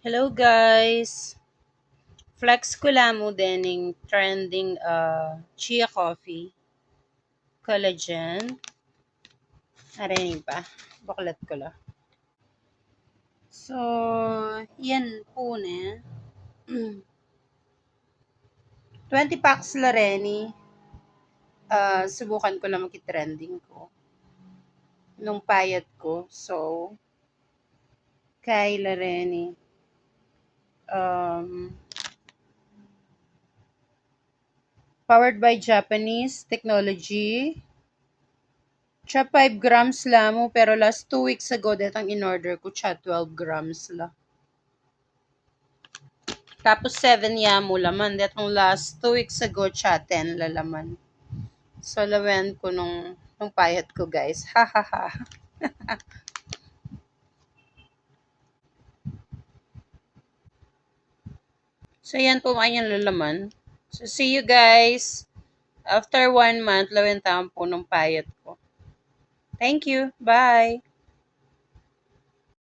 Hello guys! Flex ko lamo dining trending chia coffee, collagen. Aray pa, baklat ko la. So, yan po na. 20 packs la reni. Subukan ko lang makitrending ko. Nung payat ko. So, kay la reni. Powered by Japanese technology. Siya 5 grams lamo, pero last 2 weeks ago, detang in-order ko siya 12 grams la. Tapos 7 yamo laman. Detong last 2 weeks ago, siya 10 lalaman. So, lawan ko nung payat ko, guys. Ha, ha, ha. So, yan po kanyang lalaman. So, see you guys. After 1 month, lawan taon po nung payat ko. Thank you. Bye.